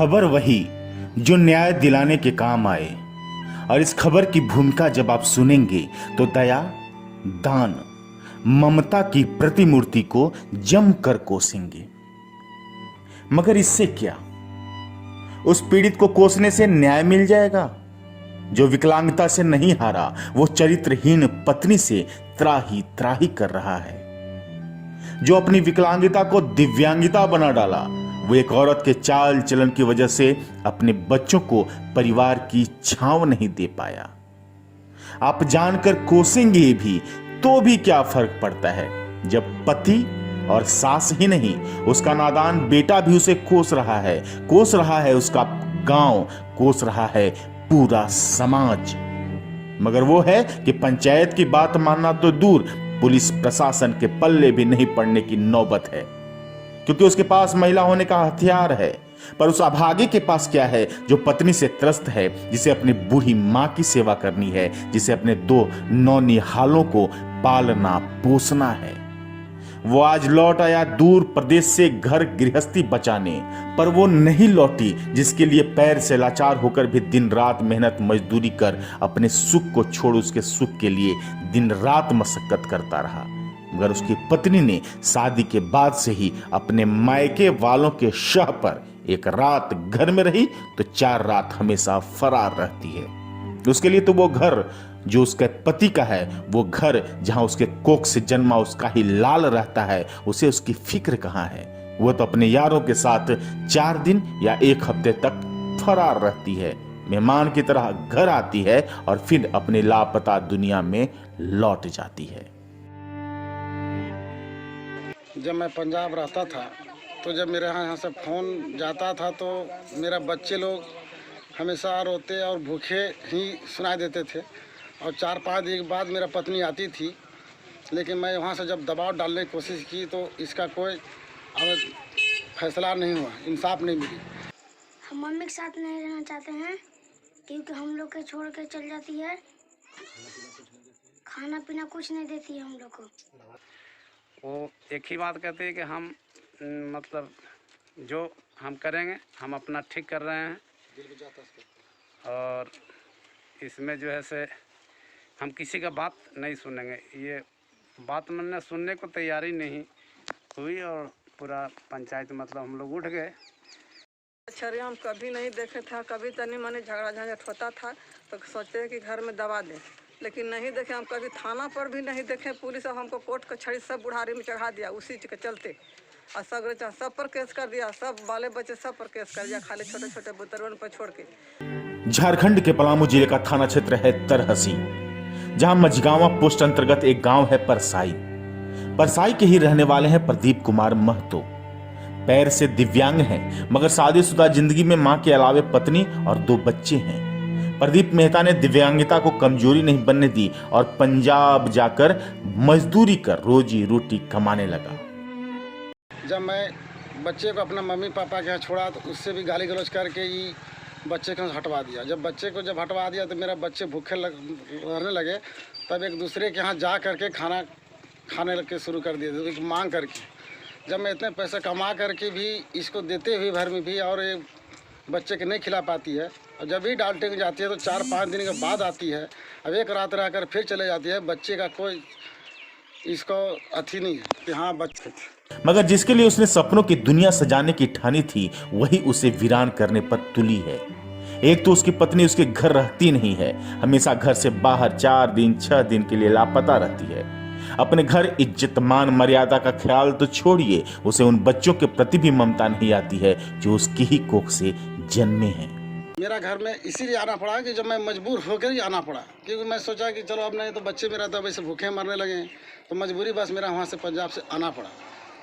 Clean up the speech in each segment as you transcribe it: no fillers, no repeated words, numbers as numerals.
खबर वही जो न्याय दिलाने के काम आए। और इस खबर की भूमिका जब आप सुनेंगे तो दया, दान, ममता की प्रतिमूर्ति को जमकर कोसेंगे। मगर इससे क्या? उस पीड़ित को कोसने से न्याय मिल जाएगा? जो विकलांगता से नहीं हारा, वो चरित्रहीन पत्नी से त्राही त्राही कर रहा है। जो अपनी विकलांगता को दिव्यांगिता बना डाला, वो एक औरत के चाल चलन की वजह से अपने बच्चों को परिवार की छांव नहीं दे पाया। आप जानकर कोसेंगे भी तो भी क्या फर्क पड़ता है, जब पति और सास ही नहीं, उसका नादान बेटा भी उसे कोस रहा है उसका गांव, कोस रहा है पूरा समाज। मगर वो है कि पंचायत की बात मानना तो दूर, पुलिस प्रशासन के पल्ले भी नहीं पड़ने की नौबत है, क्योंकि उसके पास महिला होने का हथियार है। पर उस अभागे के पास क्या है जो पत्नी से त्रस्त है, जिसे अपनी बूढ़ी मां की सेवा करनी है, जिसे अपने 2 नौनिहालों को पालना पोसना है। वो आज लौट आया दूर प्रदेश से घर गृहस्थी बचाने, पर वो नहीं लौटी जिसके लिए पैर से लाचार होकर भी दिन रात मेहनत मजदूरी कर अपने सुख को छोड़ उसके सुख के लिए दिन रात मशक्कत करता रहा। मगर उसकी पत्नी ने शादी के बाद से ही अपने मायके वालों के शह पर एक रात घर में रही तो 4 रात हमेशा फरार रहती है। उसके लिए तो वो घर जो उसके पति का है, वो घर जहां उसके कोख से जन्मा उसका ही लाल रहता है, उसे उसकी फिक्र कहां है। वो तो अपने यारों के साथ 4 दिन या 1 हफ्ते तक फरार रहती है, मेहमान की तरह घर आती है और फिर अपने लापता दुनिया में लौट जाती है। जब मैं पंजाब रहता था तो जब मेरे यहाँ से फ़ोन जाता था तो मेरा बच्चे लोग हमेशा रोते और भूखे ही सुनाई देते थे। और 4-5 दिन के बाद मेरा पत्नी आती थी, लेकिन मैं वहाँ से जब दबाव डालने की कोशिश की तो इसका कोई हमें फैसला नहीं हुआ, इंसाफ नहीं मिली। हम मम्मी के साथ नहीं रहना चाहते हैं क्योंकि हम लोग के छोड़ के चल जाती है, खाना पीना कुछ नहीं देती है हम लोग को। वो एक ही बात कहते हैं कि हम मतलब जो हम करेंगे हम अपना ठीक कर रहे हैं, और इसमें जो है से हम किसी का बात नहीं सुनेंगे। ये बात मैंने सुनने को तैयारी नहीं हुई और पूरा पंचायत मतलब हम लोग उठ गए। छरे हम कभी नहीं देखे था, कभी तनी मनी झगड़ा झंझट होता था तो सोचते हैं कि घर में दबा दें, लेकिन नहीं देखे। हम कभी थाना पर भी नहीं देखे। पुलिस अब हमको कोर्ट कचहरी सब बुढ़ारी में चढ़ा दिया उसी के चलते, और सब पर केस कर दिया, सब बाले बच्चे सब पर केस कर दिया, खाली छोटे छोटे बुतरवन पर छोड़ के। झारखंड के पलामू जिले का थाना क्षेत्र है तरहसी, जहां मझगांवा पोस्ट अंतर्गत एक गांव है परसाई के ही रहने वाले हैं प्रदीप कुमार महतो। पैर से दिव्यांग हैं, मगर शादीशुदा जिंदगी में मां के अलावे पत्नी और 2 बच्चे हैं। प्रदीप मेहता ने दिव्यांगता को कमजोरी नहीं बनने दी और पंजाब जाकर मजदूरी कर रोजी रोटी कमाने लगा। जब मैं बच्चे को अपना मम्मी पापा के यहाँ छोड़ा तो उससे भी गाली गलौज करके ही बच्चे को हटवा दिया। जब बच्चे को हटवा दिया तो मेरा बच्चे भूखे रहने लगे, तब एक दूसरे के यहाँ जा करके खाना खाने लग के शुरू कर दिए, एक मांग करके। जब मैं इतने पैसे कमा करके भी इसको देते हुए घर में भी और ये बच्चे के नहीं खिला पाती है, और जब भी डालते हुए जाती है तो 4-5 दिन के बाद आती है, अब एक रात रह कर फिर चले जाती है। बच्चे का कोई इसको अथी नहीं है कि हाँ बच्चे। मगर जिसके लिए उसने सपनों की दुनिया सजाने की ठानी थी, वही उसे वीरान करने पर तुली है। एक तो उसकी पत्नी उसके घर रहती नहीं है, हमेशा घर से बाहर 4 दिन 6 दिन के लिए लापता रहती है। अपने घर इज्जत मान मर्यादा का ख्याल तो छोड़िए, उसे उन बच्चों के प्रति भी ममता नहीं आती है जो उसकी ही कोख से जन्मे हैं। मेरा घर में इसीलिए आना पड़ा कि जब मैं मजबूर होकर ही आना पड़ा, क्योंकि मैं सोचा कि चलो अब नहीं तो बच्चे मेरा तो वैसे भूखे मरने लगे हैं, तो मजबूरी बस मेरा वहाँ से पंजाब से आना पड़ा।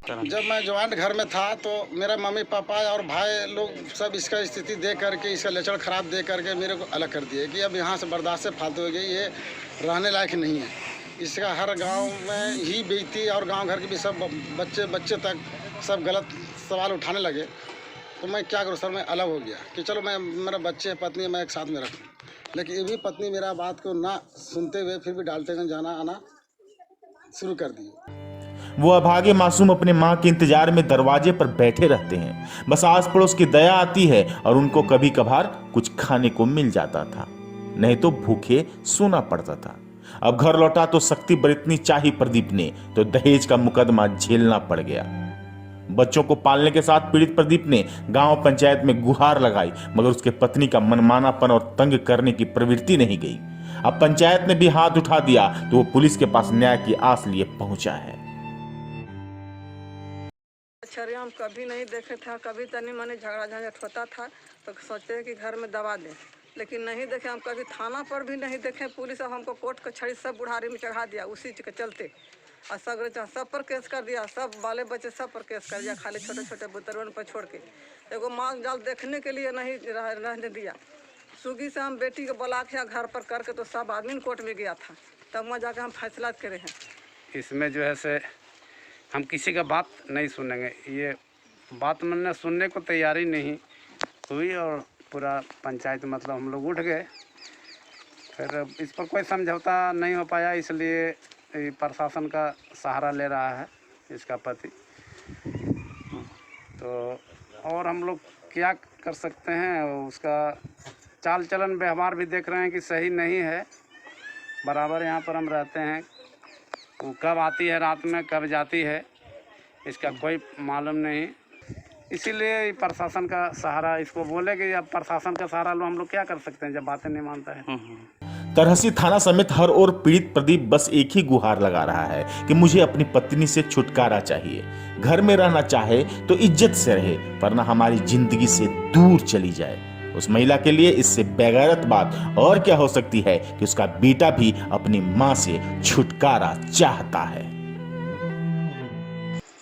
जब मैं जॉइंट घर में था तो मेरा मम्मी पापा और भाई लोग सब इसका स्थिति देख करके, इसका लक्षण खराब देख करके मेरे को अलग कर दिए कि अब यहाँ से बर्दाश्त से फालतू हो गई, ये रहने लायक नहीं है। इसका हर गांव में ही बेइज्जती और गांव घर के भी सब बच्चे तक सब गलत सवाल उठाने लगे। तो मैं क्या करूँ सर, मैं अलग हो गया कि चलो मैं मेरा बच्चे पत्नी मैं एक साथ में रखूँ, लेकिन ये भी पत्नी मेरा बात को ना सुनते हुए फिर भी डालते जाना आना शुरू कर दी। वो अभागे मासूम अपने माँ के इंतजार में दरवाजे पर बैठे रहते हैं। बस आस पड़ोस की दया आती है और उनको कभी कभार कुछ खाने को मिल जाता था, नहीं तो भूखे सोना पड़ता था। अब घर लौटा तो सख्ती बरतनी चाहिए प्रदीप ने, तो दहेज का मुकदमा झेलना पड़ गया। बच्चों को पालने के साथ पीड़ित प्रदीप ने गांव पंचायत में गुहार लगाई, मगर उसके पत्नी का मनमानापन और तंग करने की प्रवृत्ति नहीं गई। अब पंचायत ने भी हाथ उठा दिया तो वो पुलिस के पास न्याय की आस लिए पहुंचा है। छरिया हम कभी नहीं देखे था, कभी तनी मनी झगड़ा झंझट होता था तो सोचते हैं कि घर में दबा दें, लेकिन नहीं देखे। हम कभी थाना पर भी नहीं देखे। पुलिस अब हमको कोर्ट कचहरी सब बुढ़ारी में चढ़ा दिया उसी के चलते, और सब पर केस कर दिया, सब बाले बच्चे सब पर केस कर दिया, खाली छोटे छोटे बुतरवन पर छोड़ के। एगो माल जाल देखने के लिए नहीं रहने दिया। स्विगी से हम बेटी को बुला के घर पर करके तो सब आदमी कोर्ट में गया था, तब वहाँ जाकर हम फैसला करे हैं। इसमें जो है से हम किसी का बात नहीं सुनेंगे। ये बात मैंने सुनने को तैयारी नहीं हुई और पूरा पंचायत मतलब हम लोग उठ गए। फिर इस पर कोई समझौता नहीं हो पाया, इसलिए प्रशासन का सहारा ले रहा है इसका पति। तो और हम लोग क्या कर सकते हैं, उसका चाल चलन व्यवहार भी देख रहे हैं कि सही नहीं है। बराबर यहाँ पर हम रहते हैं, वो कब आती है रात में कब जाती है इसका कोई मालूम नहीं। इसीलिए प्रशासन का सहारा इसको बोले कि अब प्रशासन का सहारा लो, हम लोग क्या कर सकते हैं जब बातें नहीं मानता है। तरहसी थाना समेत हर ओर पीड़ित प्रदीप बस एक ही गुहार लगा रहा है कि मुझे अपनी पत्नी से छुटकारा चाहिए। घर में रहना चाहे तो इज्जत से रहे, वरना हमारी जिंदगी से दूर चली जाए। उस महिला के लिए इससे बेगैरत बात और क्या हो सकती है कि उसका बेटा भी अपनी माँ से छुटकारा चाहता है।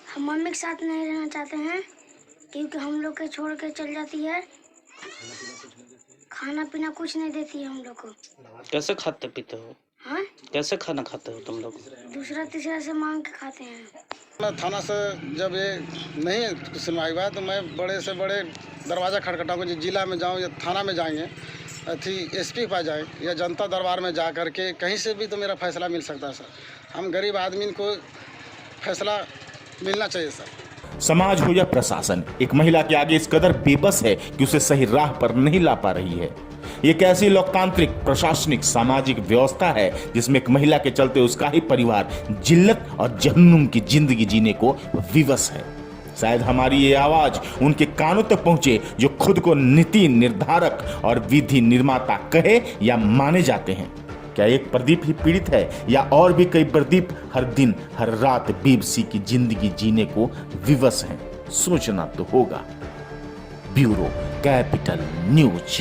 हम मम्मी के साथ नहीं रहना चाहते हैं क्योंकि हम लोग के छोड़ के चल जाती है, खाना पीना कुछ नहीं देती है हम लोग को। कैसे खाते पीते हो? हाँ, कैसे खाना खाते हो तुम लोग? दूसरा तीसरा से मांग के खाते हैं। मैं थाना से जब ये नहीं सुनवाई हुआ तो मैं बड़े से बड़े दरवाज़ा खटखटाऊंगा, जो जिला में जाऊँ या थाना में जाएंगे, अथी एसपी के पास जाए या जनता दरबार में जा करके कहीं से भी तो मेरा फैसला मिल सकता है सर। हम गरीब आदमी को फैसला मिलना चाहिए सर। समाज हो या प्रशासन, एक महिला के आगे इस कदर बेबस है कि उसे सही राह पर नहीं ला पा रही है। ये कैसी लोकतांत्रिक प्रशासनिक सामाजिक व्यवस्था है जिसमें एक महिला के चलते उसका ही परिवार जिल्लत और जहन्नुम की जिंदगी जीने को विवश है। शायद हमारी ये आवाज उनके कानों तक पहुंचे जो खुद को नीति निर्धारक और विधि निर्माता कहे या माने जाते हैं। क्या एक प्रदीप ही पीड़ित है या और भी कई प्रदीप हर दिन हर रात बेबसी की जिंदगी जीने को विवश हैं? सोचना तो होगा। Bureau capital news.